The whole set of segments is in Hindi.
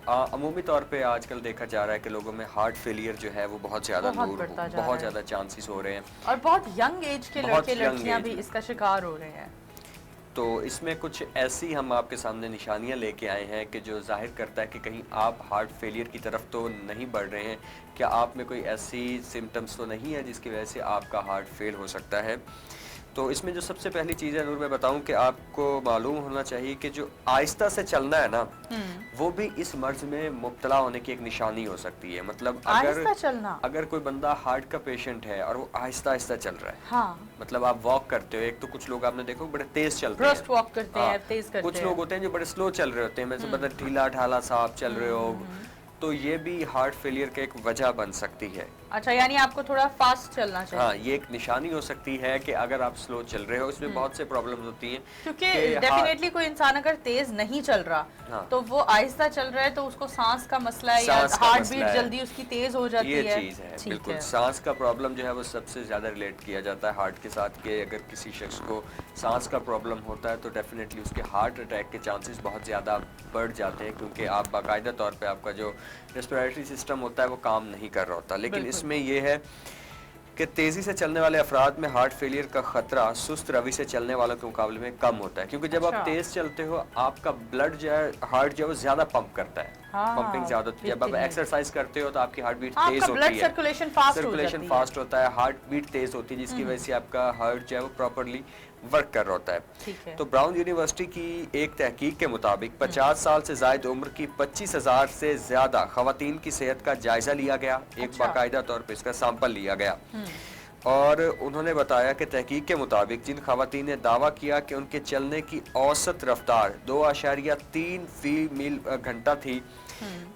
अमूमी तौर पे आजकल देखा जा रहा है कि लोगों में हार्ट फेलियर जो है वो बहुत ज़्यादा बहुत ज़्यादा चांसेस हो रहे हैं और बहुत यंग एज के लड़के लड़कियां भी में इसका शिकार हो रहे हैं। तो इसमें कुछ ऐसी हम आपके सामने निशानियां लेके आए हैं कि जो जाहिर करता है कि कहीं आप हार्ट फेलियर की तरफ तो नहीं बढ़ रहे हैं, क्या आप में कोई ऐसी सिम्टम्स तो नहीं है जिसकी वजह से आपका हार्ट फेल हो सकता है। तो इसमें जो सबसे पहली चीज़ है नूर, मैं बताऊं कि आपको मालूम होना चाहिए कि जो आहिस्ता से चलना है ना, वो भी इस मर्ज में मुब्तला होने की एक निशानी हो सकती है। मतलब अगर कोई बंदा हार्ट का पेशेंट है और वो आहिस्ता आहिस्ता चल रहा है, हाँ। मतलब आप वॉक करते हो, एक तो कुछ लोग आपने देखो बड़े तेज चलते हैं, वॉक करते हैं, तेज करते कुछ लोग होते हैं जो बड़े स्लो चल रहे होते हैं, मतलब ढीला ढाला सा आप चल रहे हो, तो ये भी हार्ट फेलियर का एक वजह बन सकती है। अच्छा, यानी आपको थोड़ा फास्ट चलना चाहिए। हाँ, ये एक निशानी हो सकती है कि अगर आप स्लो चल रहे हो। इसमें बहुत से प्रॉब्लम्स होती हैं, क्योंकि डेफिनेटली कोई इंसान अगर तेज नहीं चल रहा, हाँ, तो वो आहिस्ता चल रहा है तो उसको सांस का मसला है या हार्ट बीट जल्दी उसकी तेज हो जाती है। ये चीज है, बिल्कुल। सांस का प्रॉब्लम जो है वो सबसे ज्यादा रिलेट किया जाता है हार्ट के साथ, कि अगर किसी शख्स को सांस का प्रॉब्लम होता है तो डेफिनेटली उसके हार्ट अटैक के चांसेस बहुत ज़्यादा बढ़ जाते हैं, क्योंकि आप बाकायदा तौर पे आपका जो रेस्पिरेटरी सिस्टम होता है वो काम नहीं कर रहा होता। लेकिन इसमें यह है कि तेज़ी से चलने वाले अफराद में हार्ट फेलियर का खतरा सुस्त रवि से चलने वालों के मुकाबले में कम होता है, क्योंकि जब आप तेज़ चलते हो आपका ब्लड जो है, हार्ट जो है वो ज़्यादा पंप करता है, पंपिंग ज़्यादा होती है। जब आप एक्सरसाइज करते हो तो आपकी हार्ट बीट तेज होती है, सर्कुलेशन फास्ट होता है, हार्ट बीट तेज होती है, जिसकी वजह से आपका हार्ट जो है वो प्रॉपरली वर्क कर रहा होता है। तो ब्राउन यूनिवर्सिटी की एक तहकीक के मुताबिक 50 साल से ज़ायद उम्र की 25,000 से ज़्यादा ख़वातीन की सेहत का जायजा लिया गया, एक बाकायदा तौर पर इसका सैंपल लिया गया, और उन्होंने बताया कि तहकीक के मुताबिक जिन ख़वातीन ने दावा किया कि उनके चलने की औसत रफ्तार 2.3 मील घंटा थी,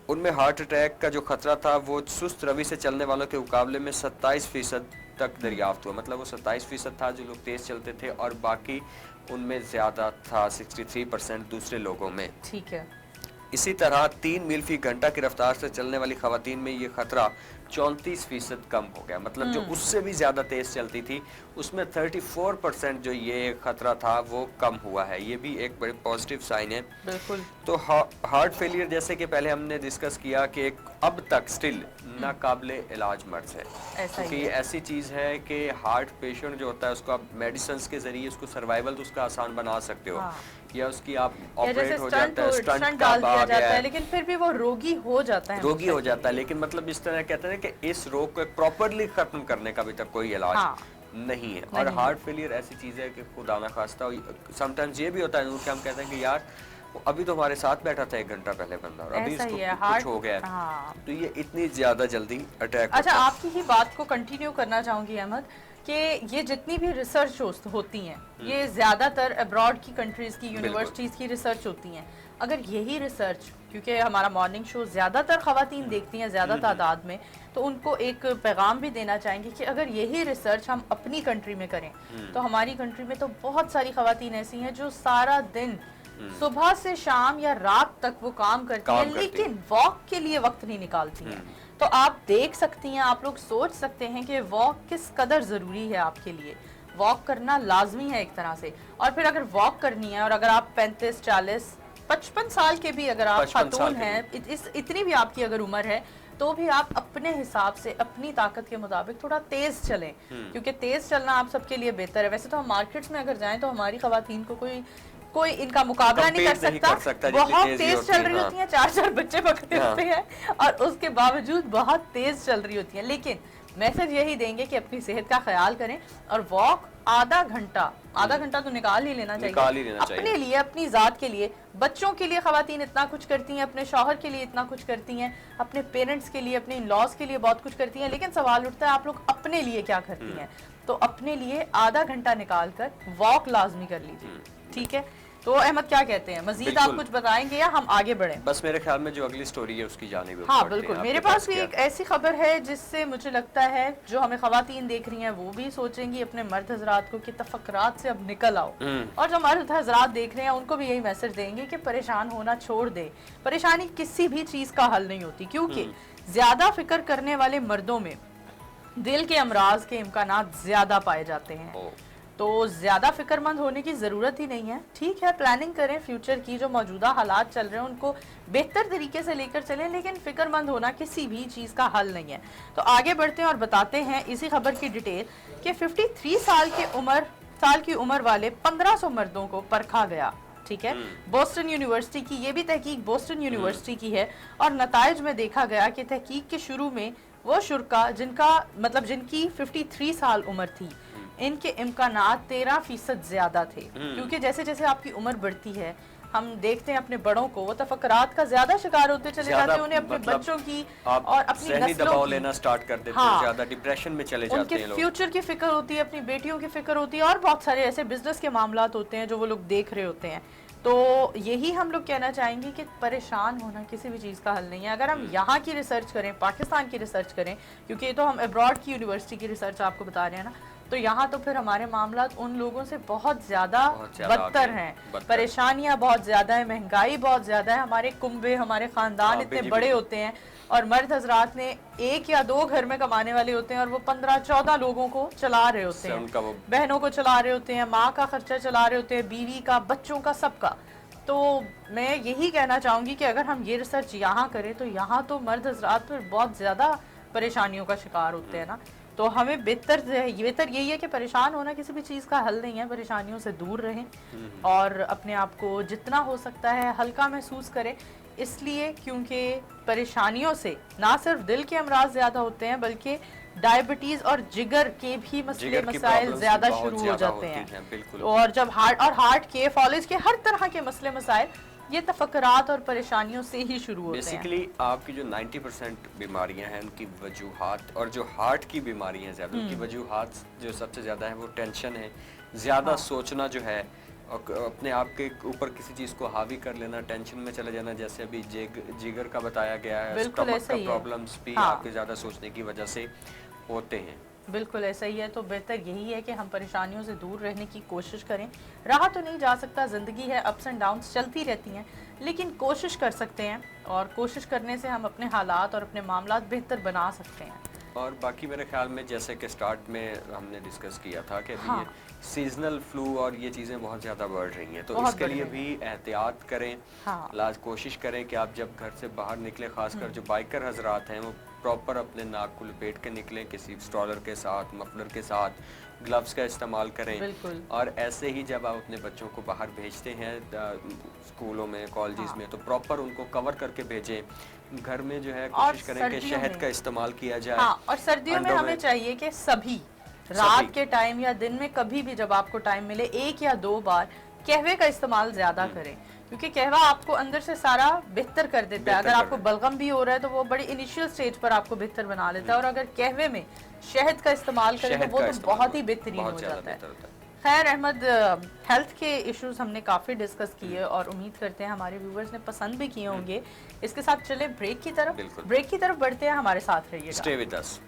उनमें हार्ट अटैक का जो खतरा था वो सुस्त रवि से चलने वालों के मुकाबले में 27% तक दरियाफ्त हुआ। मतलब वो 27% था जो लोग तेज चलते थे, और बाकी उनमें ज्यादा था 63% दूसरे लोगों में। ठीक है। इसी तरह 3 मील फी घंटा की रफ्तार से चलने वाली खवातीन में ये खतरा 34% कम हो गया। मतलब जो उससे भी ज्यादा तेज चलती थी उसमें 34% जो ये खतरा था वो कम हुआ है। ये भी एक बड़े पॉजिटिव साइन है। बिल्कुल। तो हार्ट फेलियर जैसे कि पहले हमने डिस्कस किया कि एक अब तक स्टिल नाकाबिले इलाज मर्ज है, क्योंकि ये ऐसी चीज़ है कि हार्ट पेशेंट जो होता है उसको आप मेडिसिन के जरिए उसको सर्वाइवल तो उसका आसान बना सकते हो, या उसकी आप ऑपरेट हो जाता है, स्टंट डाल दिया जाता है, लेकिन फिर भी वो रोगी हो जाता है, लेकिन मतलब इस तरह कहते हैं कि इस रोग को प्रॉपरली खत्म करने का अभी तक कोई इलाज नहीं है। और हार्ट फेलियर ऐसी चीज है कि खुदा ना खास्ता समटाइम्स ये भी होता है कि हम कहते हैं कि यार अभी तो हमारे साथ बैठा था 1 घंटा पहले बंदा और अभी इसको कुछ हो गया है, तो ये इतनी ज्यादा जल्दी अटैक। अच्छा, आपकी ही बात को कंटिन्यू करना चाहूंगी अहमद कि ये जितनी भी रिसर्च होती हैं ये ज्यादातर अब्रॉड की कंट्रीज की यूनिवर्सिटीज की रिसर्च होती हैं। अगर यही रिसर्च, क्योंकि हमारा मॉर्निंग शो ज्यादातर खवातीन देखती हैं ज्यादा तादाद में, तो उनको एक पैगाम भी देना चाहेंगे कि अगर यही रिसर्च हम अपनी कंट्री में करें तो हमारी कंट्री में तो बहुत सारी खवातीन ऐसी हैं जो सारा दिन सुबह से शाम या रात तक वो काम करती हैं, लेकिन वॉक के लिए वक्त नहीं निकालती हैं। तो आप देख सकती हैं, आप लोग सोच सकते हैं कि वॉक किस कदर जरूरी है आपके लिए। वॉक करना लाजमी है एक तरह से। और फिर अगर वॉक करनी है और अगर आप 35, 40, 55 साल के भी अगर आप खातून हैं, इतनी भी आपकी अगर उम्र है, तो भी आप अपने हिसाब से अपनी ताकत के मुताबिक थोड़ा तेज चलें, क्योंकि तेज चलना आप सबके लिए बेहतर है। वैसे तो हम मार्केट्स में अगर जाएं तो हमारी खवातीन को कोई इनका मुकाबला नहीं कर सकता। बहुत तेज चल रही होती हैं, 4-4 बच्चे पकड़े होते हैं और उसके बावजूद बहुत तेज चल रही होती हैं। लेकिन मैसेज यही देंगे कि अपनी सेहत का ख्याल करें और वॉक आधा घंटा तो निकाल ही लेना चाहिए अपने लिए, अपनी जात के लिए। बच्चों के लिए खवातीन इतना कुछ करती हैं, अपने शौहर के लिए इतना कुछ करती हैं, अपने पेरेंट्स के लिए, अपने इन-लॉज के लिए बहुत कुछ करती हैं। लेकिन सवाल उठता है आप लोग अपने लिए क्या करती हैं? तो अपने लिए आधा घंटा निकाल कर वॉक लाजमी कर लीजिए, ठीक है? तो अहमद क्या कहते हैं, मजीद आप कुछ बताएंगे या हम आगे बढ़ें? बस मेरे ख्याल में जो अगली स्टोरी है उसकी जानिब। हाँ बिल्कुल, मेरे पास भी एक ऐसी खबर है जिससे मुझे लगता है जो हमें खवातीन देख रही हैं वो भी सोचेंगी अपने मर्द हजरात को कि तफक्कुरात से अब निकल आओ, और जो मर्द हजरात देख रहे हैं उनको भी यही मैसेज देंगे कि परेशान होना छोड़ दे। परेशानी किसी भी चीज का हल नहीं होती, क्योंकि ज्यादा फिक्र करने वाले मर्दों में दिल के अमराज के इम्कानात ज्यादा पाए जाते हैं। तो ज़्यादा फिक्रमंद होने की ज़रूरत ही नहीं है। ठीक है, प्लानिंग करें फ्यूचर की, जो मौजूदा हालात चल रहे हैं उनको बेहतर तरीके से लेकर चलें, लेकिन फिक्रमंद होना किसी भी चीज़ का हल नहीं है। तो आगे बढ़ते हैं और बताते हैं इसी खबर की डिटेल कि 53 साल की उम्र वाले 1500 मर्दों को परखा गया। ठीक है, बोस्टन यूनिवर्सिटी की ये भी तहकीक बोस्टन यूनिवर्सिटी की है, और नताइज में देखा गया कि तहकीक के शुरू में वो शुरा जिनकी 53 साल उम्र थी, इनके इम्कानात 13% ज्यादा थे। क्योंकि जैसे जैसे आपकी उम्र बढ़ती है, हम देखते हैं अपने बड़ों को, वो तफक्कुरात का ज्यादा शिकार होते चले जाते हैं, उन्हें अपने बच्चों की और अपनी नस्लों की लेना स्टार्ट कर देते हैं, ज्यादा डिप्रेशन में चले जाते हैं लोग। उनके फ्यूचर की फिक्र होती है, अपनी बेटियों की फिक्र होती है, और बहुत सारे ऐसे बिजनेस के मामलात होते हैं जो वो लोग देख रहे होते हैं। तो यही हम लोग कहना चाहेंगे कि परेशान होना किसी भी चीज़ का हल नहीं है। अगर हम यहाँ की रिसर्च करें, पाकिस्तान की रिसर्च करें, क्योंकि ये तो हम अब्रॉड की यूनिवर्सिटी की रिसर्च आपको बता रहे हैं ना, तो यहाँ तो फिर हमारे मामलात उन लोगों से बहुत ज़्यादा बदतर हैं। परेशानियाँ बहुत ज़्यादा है, महंगाई बहुत ज़्यादा है, हमारे कुंबे, हमारे ख़ानदान इतने बड़े होते हैं, और मर्द हजरात ने 1 या 2 घर में कमाने वाले होते हैं, और वो 15-14 लोगों को चला रहे होते हैं, बहनों को चला रहे होते हैं, माँ का खर्चा चला रहे होते हैं, बीवी का, बच्चों का, सबका। तो मैं यही कहना चाहूँगी कि अगर हम ये रिसर्च यहाँ करें तो यहाँ तो मर्द हजरात पर बहुत ज़्यादा परेशानियों का शिकार होते हैं ना। तो हमें बेहतर यही है कि परेशान होना किसी भी चीज़ का हल नहीं है, परेशानियों से दूर रहें और अपने आप को जितना हो सकता है हल्का महसूस करें। इसलिए क्योंकि परेशानियों से ना सिर्फ दिल के अमराज ज़्यादा होते हैं, बल्कि डायबिटीज़ और जिगर के भी मसाइल ज़्यादा शुरू हो जाते हैं। और जब हार्ट के, फॉलिज के, हर तरह के मसले मसाइल ये तफक्कुरात और परेशानियों से ही शुरू होते हैं। बेसिकली आपकी जो 90% बीमारियां हैं उनकी वजूहात, और जो हार्ट की बीमारियां ज़्यादा उनकी वजूहात जो सबसे ज़्यादा है वो टेंशन है, ज़्यादा सोचना जो है, और अपने आप के ऊपर किसी चीज़ को हावी कर लेना, टेंशन में चले जाना, जैसे अभी जिगर का बताया गया है, स्टमक का प्रॉब्लम्स भी आपके ज़्यादा सोचने की वजह से होते हैं। बिल्कुल ऐसा ही है। तो बेहतर यही है कि हम परेशानियों से दूर रहने की कोशिश करें। रहा तो नहीं जा सकता, ज़िंदगी है, अप्स एंड डाउन्स चलती रहती हैं, लेकिन कोशिश कर सकते हैं, और कोशिश करने से हम अपने हालात और अपने मामलात बेहतर बना सकते हैं। और बाकी मेरे ख्याल में जैसे कि स्टार्ट में हमने डिस्कस किया था कि ये सीजनल फ्लू और ये चीज़ें बहुत ज़्यादा बढ़ रही हैं, तो इसके लिए भी एहतियात करें। कोशिश करें कि आप जब घर से बाहर निकलें, खासकर जो बाइकर हजरात हैं, वो प्रॉपर अपने नाक को लपेट के निकलें, किसी स्ट्रॉलर के साथ, मफलर के साथ, ग्लव्स का इस्तेमाल करें। और ऐसे ही जब आप अपने बच्चों को बाहर भेजते हैं स्कूलों में, कॉलेजेस में, तो प्रॉपर उनको कवर करके भेजें। घर में जो है कोशिश करें कि शहद का इस्तेमाल किया जाए। और सर्दियों में हमें चाहिए कि सभी रात के टाइम या दिन में कभी भी जब आपको टाइम मिले 1 या 2 बार कहवे का इस्तेमाल ज्यादा करें, क्योंकि कहवा आपको अंदर से सारा बेहतर कर देता है। अगर आपको बलगम भी हो रहा है तो वो बड़ी इनिशियल स्टेज पर आपको बेहतर बना लेता है, और अगर कहवे में शहद का इस्तेमाल करें तो वो तो बहुत ही बेहतरीन हो जाता है। खैर अहमद, हेल्थ के इश्यूज हमने काफ़ी डिस्कस किए और उम्मीद करते हैं हमारे व्यूवर्स ने पसंद भी किए होंगे। इसके साथ चले ब्रेक की तरफ बढ़ते हैं, हमारे साथ रहिएगा। Stay with us.